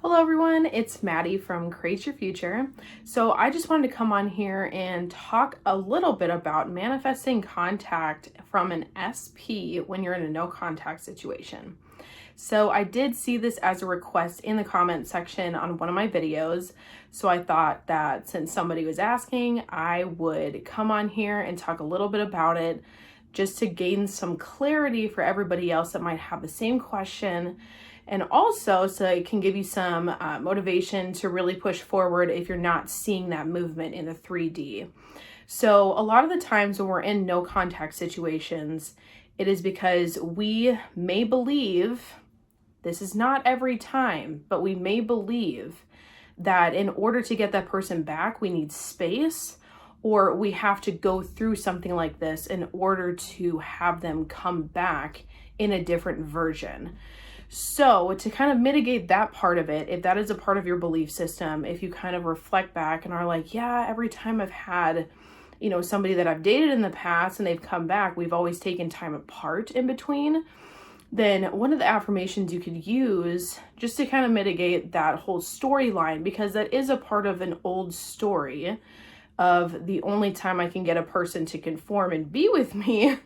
Hello everyone, it's Maddy from Create Your Future. So I just wanted to come on here and talk a little bit about manifesting contact from an SP when you're in a no contact situation. So I did see this as a request in the comment section on one of my videos. So I thought that since somebody was asking, I would come on here and talk a little bit about it just to gain some clarity for everybody else that might have the same question. And also so it can give you some motivation to really push forward if you're not seeing that movement in the 3D. So a lot of the times when we're in no contact situations, it is because we may believe, this is not every time, but we may believe that in order to get that person back, we need space, or we have to go through something like this in order to have them come back in a different version. So to kind of mitigate that part of it, if that is a part of your belief system, if you kind of reflect back and are like, yeah, every time I've had, somebody that I've dated in the past and they've come back, we've always taken time apart in between, then one of the affirmations you could use just to kind of mitigate that whole storyline, because that is a part of an old story of the only time I can get a person to conform and be with me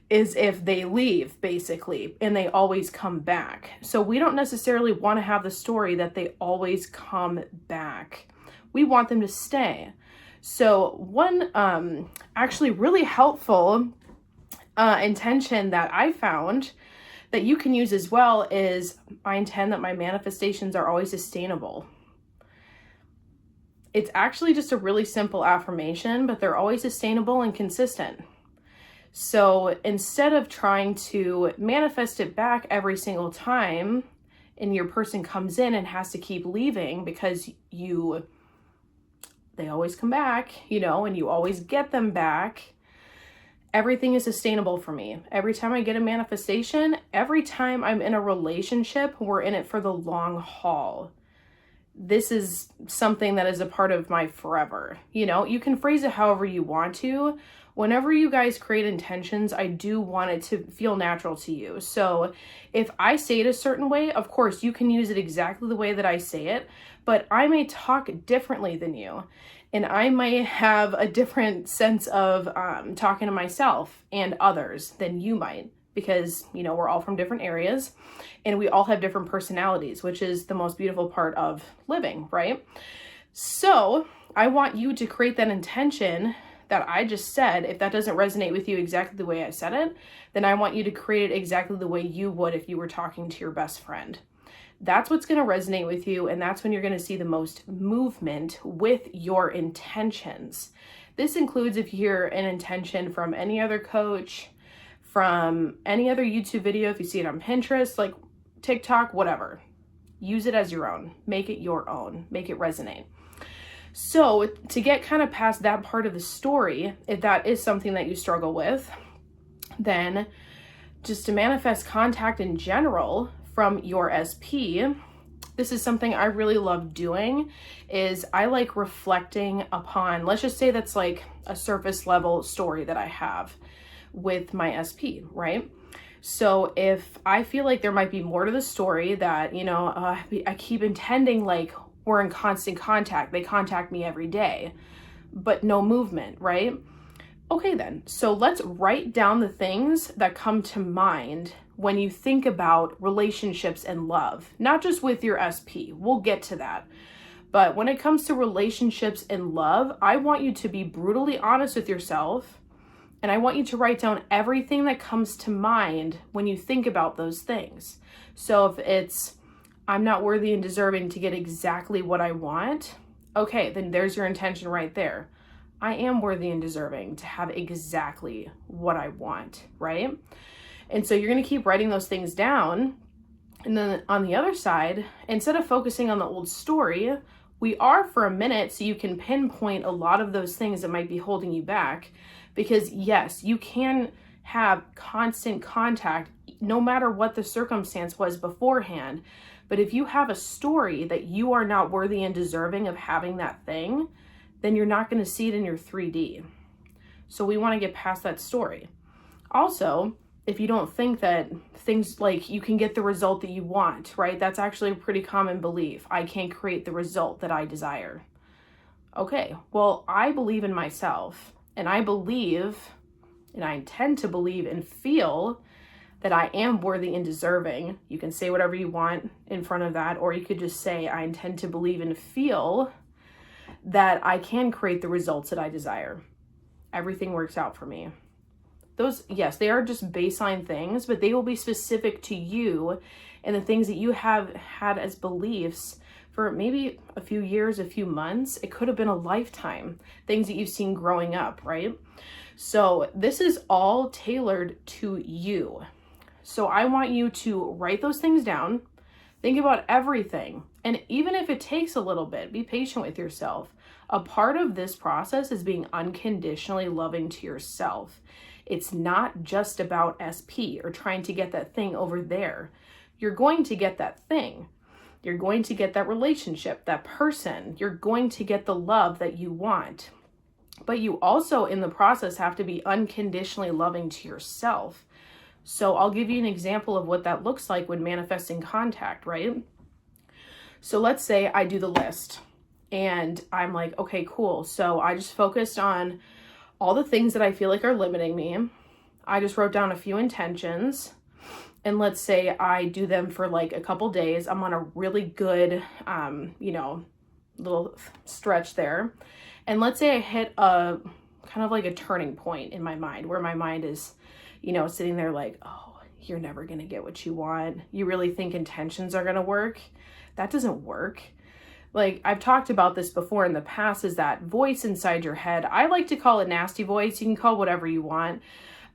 is if they leave, basically, and they always come back. So we don't necessarily want to have the story that they always come back. We want them to stay. So one actually really helpful intention that I found that you can use as well is, I intend that my manifestations are always sustainable. It's actually just a really simple affirmation, but they're always sustainable and consistent. So instead of trying to manifest it back every single time and your person comes in and has to keep leaving because they always come back, and you always get them back, everything is sustainable for me. Every time I get a manifestation, every time I'm in a relationship, we're in it for the long haul. This is something that is a part of my forever. You can phrase it however you want to. Whenever you guys create intentions, I do want it to feel natural to you. So if I say it a certain way, of course, you can use it exactly the way that I say it, but I may talk differently than you. And I may have a different sense of talking to myself and others than you might, because, we're all from different areas and we all have different personalities, which is the most beautiful part of living, right? So I want you to create that intention that I just said. If that doesn't resonate with you exactly the way I said it, then I want you to create it exactly the way you would if you were talking to your best friend. That's what's going to resonate with you, and that's when you're going to see the most movement with your intentions. This includes if you hear an intention from any other coach, from any other YouTube video, if you see it on Pinterest, like TikTok, whatever. Use it as your own. Make it your own. Make it resonate. So to get kind of past that part of the story, if that is something that you struggle with, then just to manifest contact in general from your SP, this is something I really love doing, is I like reflecting upon, let's just say that's like a surface level story that I have with my SP, right? So if I feel like there might be more to the story that, I keep intending like we're in constant contact. They contact me every day, but no movement, right? Okay then, so let's write down the things that come to mind when you think about relationships and love, not just with your SP. We'll get to that. But when it comes to relationships and love, I want you to be brutally honest with yourself. And I want you to write down everything that comes to mind when you think about those things. So if it's, I'm not worthy and deserving to get exactly what I want, okay, then there's your intention right there. I am worthy and deserving to have exactly what I want, right? And so you're going to keep writing those things down. And then on the other side, instead of focusing on the old story, we are for a minute so you can pinpoint a lot of those things that might be holding you back. Because yes, you can have constant contact no matter what the circumstance was beforehand. But if you have a story that you are not worthy and deserving of having that thing, then you're not going to see it in your 3D. So we want to get past that story. Also, if you don't think that things like you can get the result that you want, right? That's actually a pretty common belief. I can't create the result that I desire. Okay, well, I believe in myself, and I believe, and I intend to believe and feel that I am worthy and deserving. You can say whatever you want in front of that, or you could just say, I intend to believe and feel that I can create the results that I desire. Everything works out for me. Those, yes, they are just baseline things, but they will be specific to you and the things that you have had as beliefs for maybe a few years, a few months. It could have been a lifetime, things that you've seen growing up, right? So this is all tailored to you. So I want you to write those things down, think about everything. And even if it takes a little bit, be patient with yourself. A part of this process is being unconditionally loving to yourself. It's not just about SP or trying to get that thing over there. You're going to get that thing. You're going to get that relationship, that person. You're going to get the love that you want. But you also, in the process, have to be unconditionally loving to yourself. So I'll give you an example of what that looks like when manifesting contact, right? So let's say I do the list and I'm like, okay, cool. So I just focused on all the things that I feel like are limiting me. I just wrote down a few intentions. And let's say I do them for like a couple days. I'm on a really good, little stretch there. And let's say I hit a kind of like a turning point in my mind where my mind is, sitting there like, oh, you're never going to get what you want. You really think intentions are going to work? That doesn't work. Like I've talked about this before in the past, is that voice inside your head. I like to call it nasty voice. You can call whatever you want.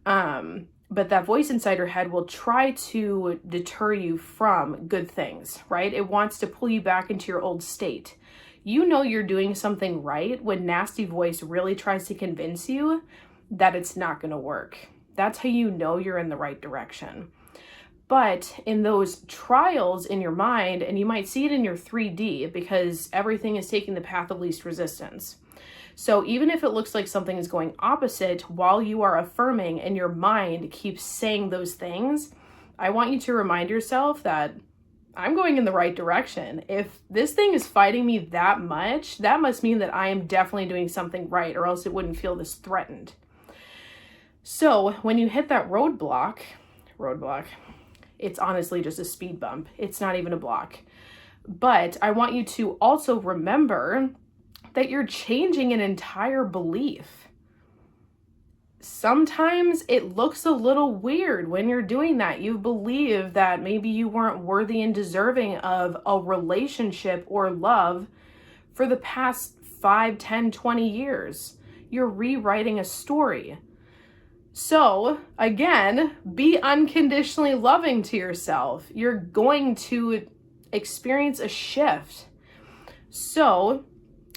But that voice inside your head will try to deter you from good things, right? It wants to pull you back into your old state. You know you're doing something right when nasty voice really tries to convince you that it's not going to work. That's how you know you're in the right direction. But in those trials in your mind, and you might see it in your 3D because everything is taking the path of least resistance. So even if it looks like something is going opposite, while you are affirming and your mind keeps saying those things, I want you to remind yourself that I'm going in the right direction. If this thing is fighting me that much, that must mean that I am definitely doing something right, or else it wouldn't feel this threatened. So when you hit that roadblock, it's honestly just a speed bump. It's not even a block. But I want you to also remember that you're changing an entire belief. Sometimes it looks a little weird when you're doing that. You believe that maybe you weren't worthy and deserving of a relationship or love for the past 5, 10, 20 years. You're rewriting a story. So again, be unconditionally loving to yourself. You're going to experience a shift. So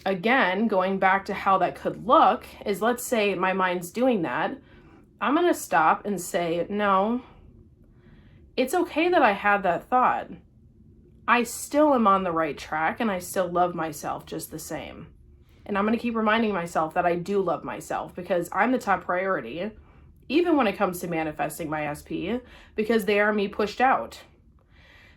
again, going back to how that could look is, let's say my mind's doing that. I'm going to stop and say, no, it's okay that I had that thought. I still am on the right track and I still love myself just the same. And I'm going to keep reminding myself that I do love myself because I'm the top priority, even when it comes to manifesting my SP, because they are me pushed out.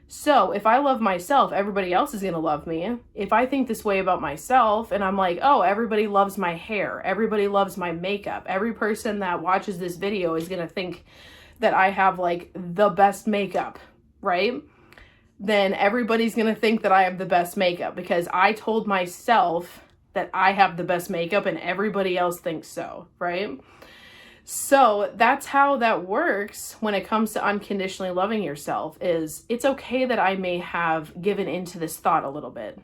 So if I love myself, everybody else is going to love me. If I think this way about myself and I'm like, oh, everybody loves my hair, everybody loves my makeup, every person that watches this video is going to think that I have like the best makeup, right? Then everybody's going to think that I have the best makeup because I told myself that I have the best makeup and everybody else thinks so, right? So that's how that works when it comes to unconditionally loving yourself. Is it's okay that I may have given into this thought a little bit.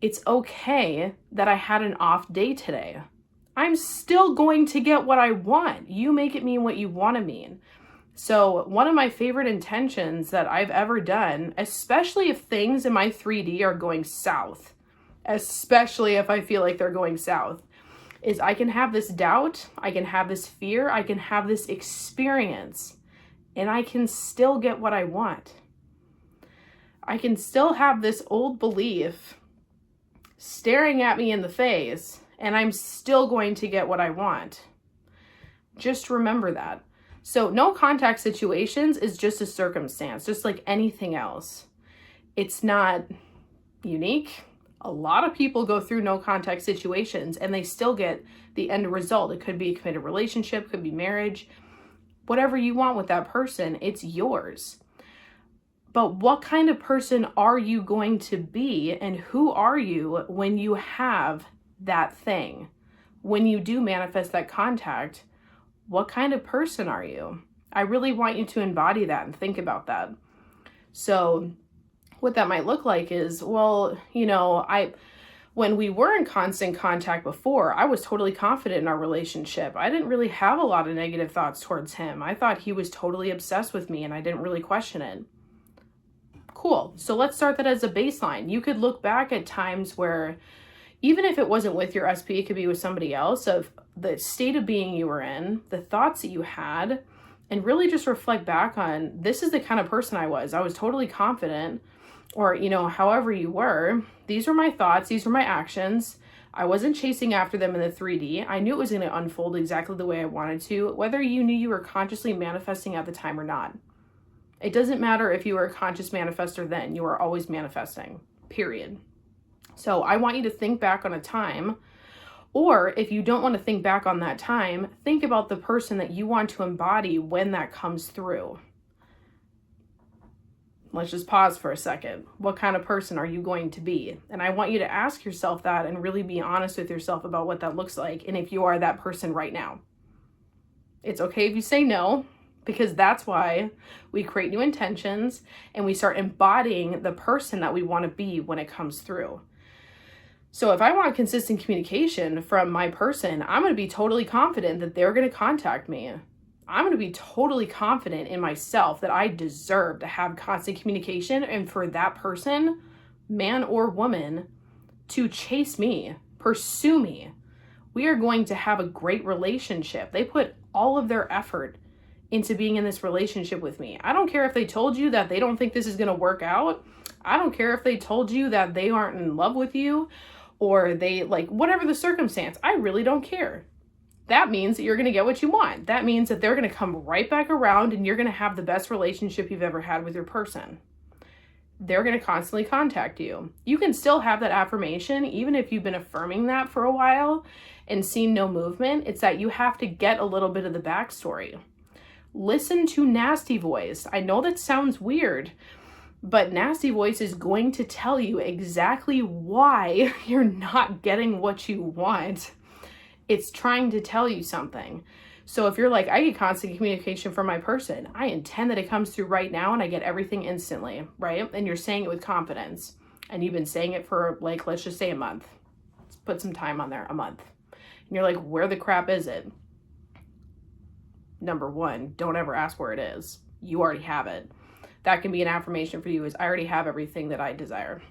It's okay that I had an off day today. I'm still going to get what I want. You make it mean what you want to mean. So one of my favorite intentions that I've ever done, especially if things in my 3D are going south, especially if I feel like they're going south, is I can have this doubt, I can have this fear, I can have this experience, and I can still get what I want. I can still have this old belief staring at me in the face, and I'm still going to get what I want. Just remember that. So no contact situations is just a circumstance, just like anything else. It's not unique. A lot of people go through no contact situations and they still get the end result. It could be a committed relationship, could be marriage, whatever you want with that person, it's yours. But what kind of person are you going to be, and who are you when you have that thing? When you do manifest that contact, what kind of person are you? I really want you to embody that and think about that. So what that might look like is, well, when we were in constant contact before, I was totally confident in our relationship. I didn't really have a lot of negative thoughts towards him. I thought he was totally obsessed with me and I didn't really question it. Cool. So let's start that as a baseline. You could look back at times where, even if it wasn't with your SP, it could be with somebody else, of the state of being you were in, the thoughts that you had, and really just reflect back on, this is the kind of person I was. I was totally confident, or, however you were. These were my thoughts. These were my actions. I wasn't chasing after them in the 3D. I knew it was going to unfold exactly the way I wanted to, whether you knew you were consciously manifesting at the time or not. It doesn't matter if you were a conscious manifestor then. You are always manifesting, period. So I want you to think back on a time, or if you don't want to think back on that time, think about the person that you want to embody when that comes through. Let's just pause for a second. What kind of person are you going to be? And I want you to ask yourself that and really be honest with yourself about what that looks like, and if you are that person right now. It's okay if you say no, because that's why we create new intentions and we start embodying the person that we want to be when it comes through. So if I want consistent communication from my person, I'm going to be totally confident that they're going to contact me. I'm going to be totally confident in myself that I deserve to have constant communication, and for that person, man or woman, to chase me, pursue me. We are going to have a great relationship. They put all of their effort into being in this relationship with me. I don't care if they told you that they don't think this is going to work out. I don't care if they told you that they aren't in love with you, or they, whatever the circumstance. I really don't care. That means that you're going to get what you want. That means that they're going to come right back around and you're going to have the best relationship you've ever had with your person. They're going to constantly contact you. You can still have that affirmation, even if you've been affirming that for a while and seen no movement. It's that you have to get a little bit of the backstory. Listen to Nasty Voice. I know that sounds weird, but Nasty Voice is going to tell you exactly why you're not getting what you want. It's trying to tell you something. So if you're like, I get constant communication from my person, I intend that it comes through right now and I get everything instantly, right? And you're saying it with confidence. And you've been saying it for, let's just say a month. Let's put some time on there, a month. And you're like, where the crap is it? Number one, don't ever ask where it is. You already have it. That can be an affirmation for you, is I already have everything that I desire.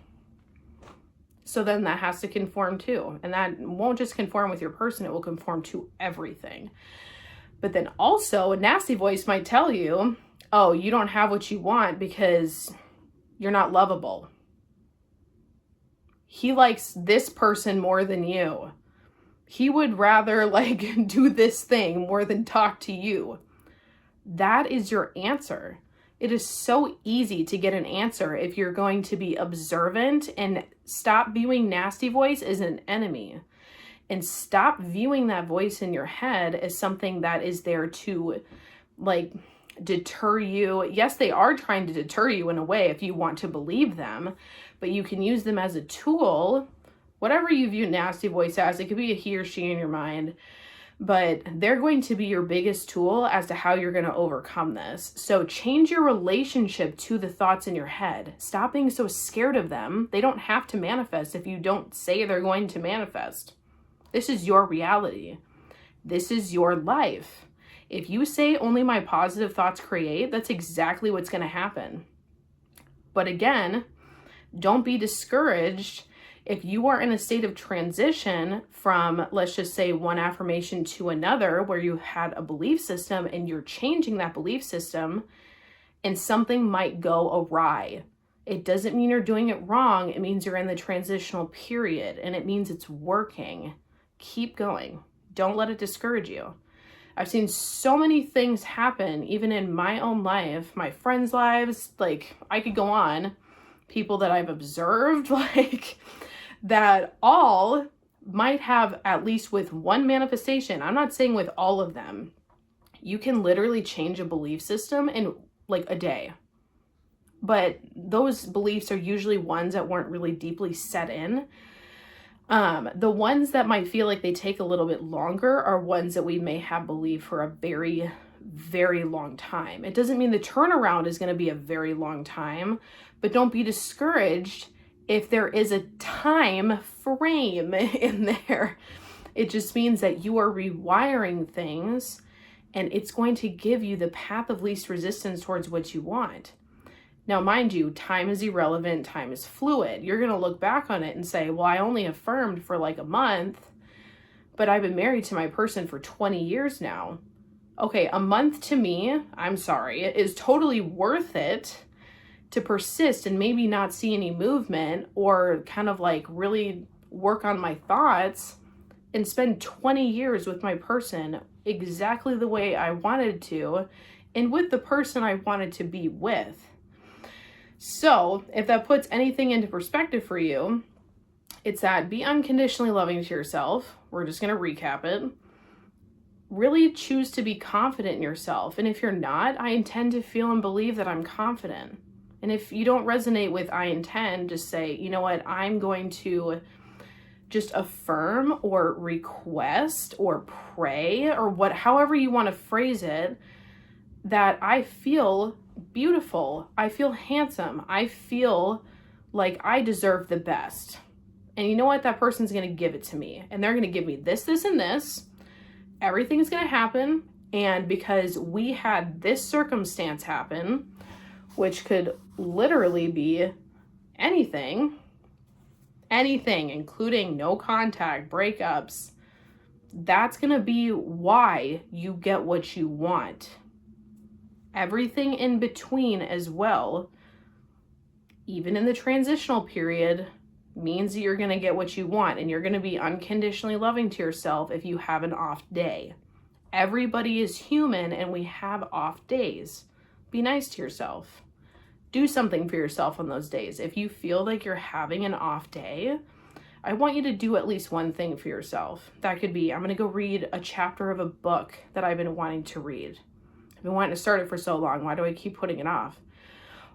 So then that has to conform too. And that won't just conform with your person, it will conform to everything. But then also a Nasty Voice might tell you, oh, you don't have what you want because you're not lovable. He likes this person more than you. He would rather do this thing more than talk to you. That is your answer. It is so easy to get an answer if you're going to be observant and stop viewing Nasty Voice as an enemy, and stop viewing that voice in your head as something that is there to deter you. Yes, they are trying to deter you in a way if you want to believe them, but you can use them as a tool. Whatever you view Nasty Voice as, it could be a he or she in your mind, but they're going to be your biggest tool as to how you're going to overcome this. So change your relationship to the thoughts in your head. Stop being so scared of them. They don't have to manifest if you don't say they're going to manifest. This is your reality. This is your life. If you say only my positive thoughts create, that's exactly what's going to happen. But again, don't be discouraged if you are in a state of transition from, let's just say, one affirmation to another, where you had a belief system and you're changing that belief system and something might go awry. It doesn't mean you're doing it wrong. It means you're in the transitional period and it means it's working. Keep going. Don't let it discourage you. I've seen so many things happen, even in my own life, my friends' lives, like I could go on, people that I've observed, like that all might have at least with one manifestation. I'm not saying with all of them. You can literally change a belief system in like a day. But those beliefs are usually ones that weren't really deeply set in. The ones that might feel like they take a little bit longer are ones that we may have believed for a very, very long time. It doesn't mean the turnaround is going to be a very long time, but don't be discouraged if there is a time frame in there. It just means that you are rewiring things, and it's going to give you the path of least resistance towards what you want. Now, mind you, time is irrelevant, time is fluid. You're going to look back on it and say, well, I only affirmed for like a month, but I've been married to my person for 20 years now. Okay, a month to me, I'm sorry, it is totally worth it to persist and maybe not see any movement or kind of like really work on my thoughts and spend 20 years with my person exactly the way I wanted to and with the person I wanted to be with. So if that puts anything into perspective for you, it's that be unconditionally loving to yourself. We're just going to recap it. Really choose to be confident in yourself. And if you're not, I intend to feel and believe that I'm confident. And if you don't resonate with I intend, just say, you know what, I'm going to just affirm or request or pray or however you want to phrase it, that I feel beautiful, I feel handsome, I feel like I deserve the best. And you know what? That person's going to give it to me. And they're going to give me this, this, and this. Everything's going to happen. And because we had this circumstance happen, which could literally be anything, including no contact, breakups, that's going to be why you get what you want. Everything in between as well, even in the transitional period, means that you're going to get what you want, and you're going to be unconditionally loving to yourself if you have an off day. Everybody is human and we have off days. Be nice to yourself. Do something for yourself on those days. If you feel like you're having an off day, I want you to do at least one thing for yourself. That could be, I'm going to go read a chapter of a book that I've been wanting to read. I've been wanting to start it for so long. Why do I keep putting it off?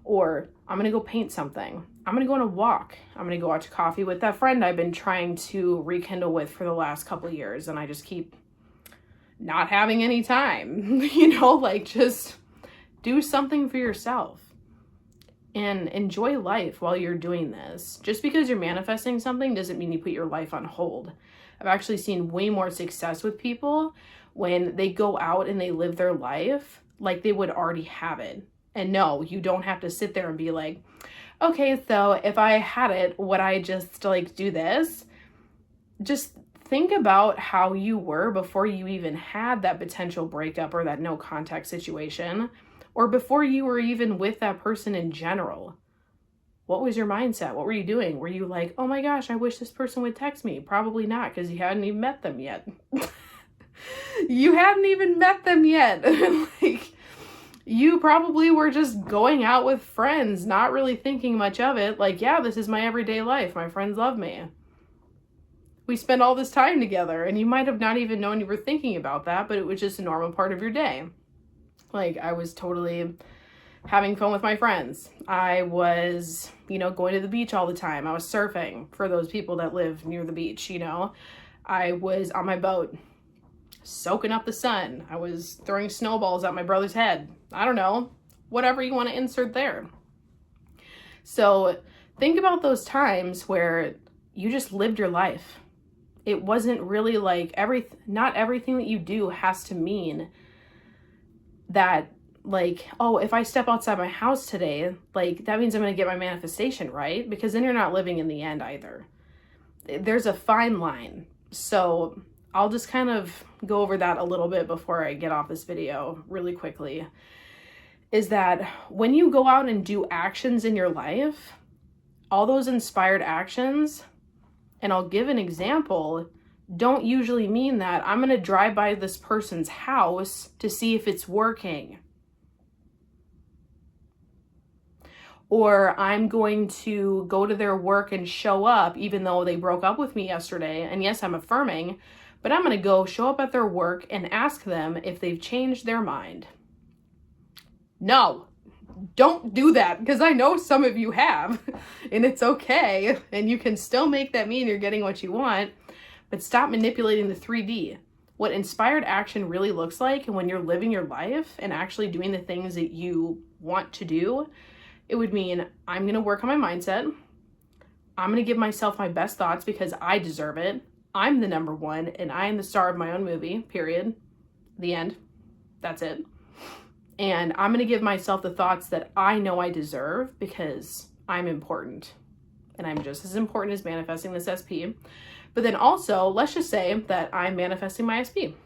Or I'm going to go paint something. I'm going to go on a walk. I'm going to go out to coffee with that friend I've been trying to rekindle with for the last couple of years. And I just keep not having any time, like just do something for yourself and enjoy life while you're doing this. Just because you're manifesting something doesn't mean you put your life on hold. I've actually seen way more success with people when they go out and they live their life like they would already have it. And no, you don't have to sit there and be like, okay, so if I had it, would I just like do this? Just think about how you were before you even had that potential breakup or that no contact situation, or before you were even with that person in general. What was your mindset? What were you doing? Were you like, oh my gosh, I wish this person would text me? Probably not, because you hadn't even met them yet. You hadn't even met them yet. Like, you probably were just going out with friends, not really thinking much of it. Like, yeah, this is my everyday life. My friends love me. We spend all this time together, and you might have not even known you were thinking about that, but it was just a normal part of your day. Like, I was totally having fun with my friends. I was, going to the beach all the time. I was surfing for those people that live near the beach, I was on my boat soaking up the sun. I was throwing snowballs at my brother's head. I don't know, whatever you want to insert there. So think about those times where you just lived your life. It wasn't really like not everything that you do has to mean that, like, oh, if I step outside my house today, like, that means I'm going to get my manifestation, right? Because then you're not living in the end either. There's a fine line. So I'll just kind of go over that a little bit before I get off this video really quickly, is that when you go out and do actions in your life, all those inspired actions, and I'll give an example, don't usually mean that I'm going to drive by this person's house to see if it's working. Or I'm going to go to their work and show up even though they broke up with me yesterday. And yes, I'm affirming, but I'm going to go show up at their work and ask them if they've changed their mind. No, don't do that, because I know some of you have, and it's okay. And you can still make that mean you're getting what you want, but stop manipulating the 3D. What inspired action really looks like, and when you're living your life and actually doing the things that you want to do, it would mean I'm going to work on my mindset. I'm going to give myself my best thoughts because I deserve it. I'm the number one and I am the star of my own movie, period. The end. That's it. And I'm going to give myself the thoughts that I know I deserve because I'm important. And I'm just as important as manifesting this SP. But then also, let's just say that I'm manifesting my SP.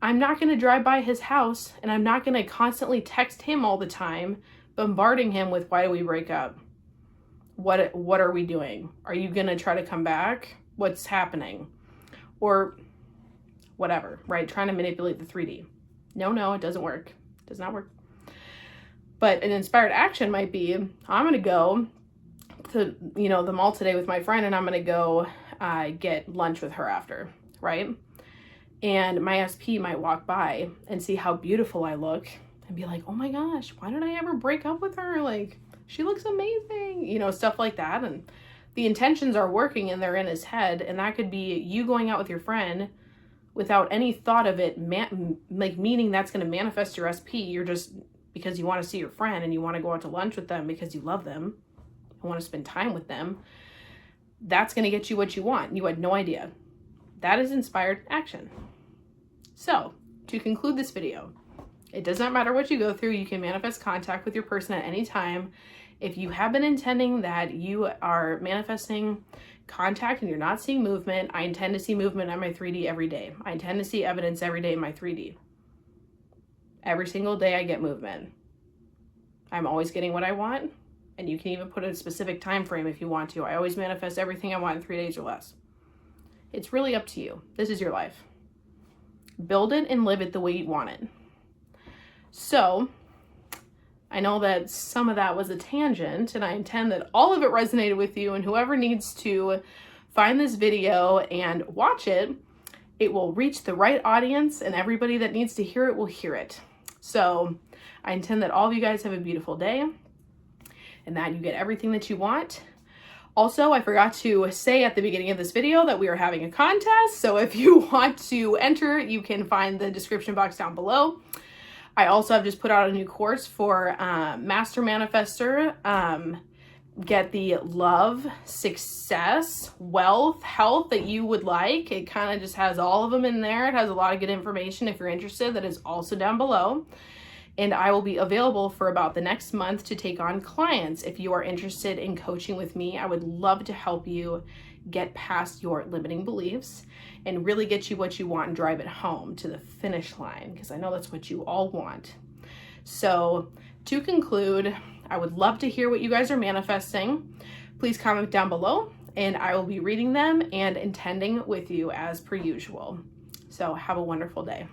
I'm not going to drive by his house and I'm not going to constantly text him all the time, bombarding him with, why do we break up? What are we doing? Are you going to try to come back? What's happening? Or whatever, right? Trying to manipulate the 3D. No, it doesn't work. It does not work. But an inspired action might be, I'm going to go to, the mall today with my friend, and I'm going to go get lunch with her after, right? And my SP might walk by and see how beautiful I look and be like, oh my gosh, why did I ever break up with her? Like, she looks amazing, stuff like that. And the intentions are working and they're in his head. And that could be you going out with your friend without any thought of it, meaning that's going to manifest your SP. You're just, because you want to see your friend and you want to go out to lunch with them because you love them and want to spend time with them. That's going to get you what you want. You had no idea. That is inspired action. So, to conclude this video, it does not matter what you go through. You can manifest contact with your person at any time. If you have been intending that you are manifesting contact and you're not seeing movement, I intend to see movement on my 3D every day. I intend to see evidence every day in my 3D. Every single day I get movement. I'm always getting what I want, and you can even put a specific time frame if you want to. I always manifest everything I want in 3 days or less. It's really up to you. This is your life. Build it and live it the way you want it. So, I know that some of that was a tangent, and I intend that all of it resonated with you, and whoever needs to find this video and watch it, it will reach the right audience, and everybody that needs to hear it will hear it. So, I intend that all of you guys have a beautiful day, and that you get everything that you want. Also, I forgot to say at the beginning of this video that we are having a contest, so if you want to enter, you can find the description box down below. I also have just put out a new course for Master Manifester. Get the love, success, wealth, health that you would like. It kind of just has all of them in there. It has a lot of good information if you're interested. That is also down below. And I will be available for about the next month to take on clients. If you are interested in coaching with me, I would love to help you get past your limiting beliefs and really get you what you want and drive it home to the finish line, because I know that's what you all want. So to conclude, I would love to hear what you guys are manifesting. Please comment down below and I will be reading them and intending with you as per usual. So have a wonderful day.